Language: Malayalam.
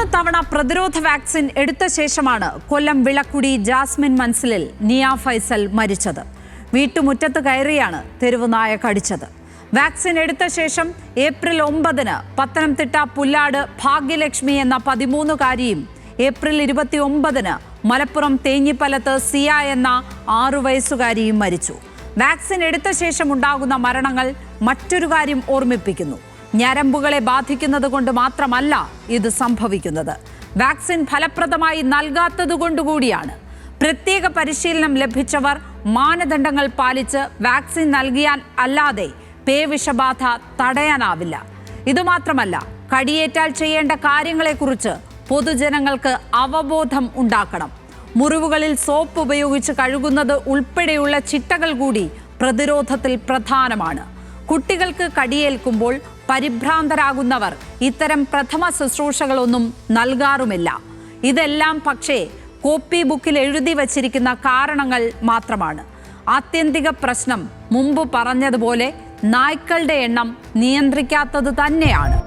3 തവണ പ്രതിരോധ വാക്സിൻ എടുത്ത ശേഷമാണ് കൊല്ലം വിളക്കുടി ജാസ്മിൻ മൻസിലിൽ നിയ ഫൈസൽ മരിച്ചത്. വീട്ടുമുറ്റത്ത് കയറിയാണ് തെരുവുനായ കടിച്ചത്. വാക്സിൻ എടുത്ത ശേഷം ഏപ്രിൽ 9-ന് പത്തനംതിട്ട പുല്ലാട് ഭാഗ്യലക്ഷ്മി എന്ന 13-കാരിയും ഏപ്രിൽ 29-ന് മലപ്പുറം തേഞ്ഞിപ്പലത്ത് സിയ എന്ന 6 വയസ്സുകാരിയും മരിച്ചു. വാക്സിൻ എടുത്ത ശേഷം ഉണ്ടാകുന്ന മരണങ്ങൾ മറ്റൊരു കാര്യം ഓർമ്മിപ്പിക്കുന്നു. ഞരമ്പുകളെ ബാധിക്കുന്നത് കൊണ്ട് മാത്രമല്ല ഇത് സംഭവിക്കുന്നത്, വാക്സിൻ ഫലപ്രദമായി നൽകാത്തതുകൊണ്ടുകൂടിയാണ്. പ്രത്യേക പരിശീലനം ലഭിച്ചവർ മാനദണ്ഡങ്ങൾ പാലിച്ച് വാക്സിൻ നൽകിയാൽ അല്ലാതെ പേവിഷബാധ തടയാനാവില്ല. ഇതുമാത്രമല്ല, കടിയേറ്റാൽ ചെയ്യേണ്ട കാര്യങ്ങളെക്കുറിച്ച് പൊതുജനങ്ങൾക്ക് അവബോധം ഉണ്ടാക്കണം. മുറിവുകളിൽ സോപ്പ് ഉപയോഗിച്ച് കഴുകുന്നത് ഉൾപ്പെടെയുള്ള ചിട്ടകൾ കൂടി പ്രതിരോധത്തിൽ പ്രധാനമാണ്. കുട്ടികൾക്ക് കടിയേൽക്കുമ്പോൾ പരിഭ്രാന്തരാകുന്നവർ ഇത്തരം പ്രഥമ ശുശ്രൂഷകളൊന്നും നൽകാറുമില്ല. ഇതെല്ലാം പക്ഷേ കോപ്പി ബുക്കിൽ എഴുതി വച്ചിരിക്കുന്ന കാരണങ്ങൾ മാത്രമാണ്. ആത്യന്തിക പ്രശ്നം മുമ്പ് പറഞ്ഞതുപോലെ നായ്ക്കളുടെ എണ്ണം നിയന്ത്രിക്കാത്തത് തന്നെയാണ്.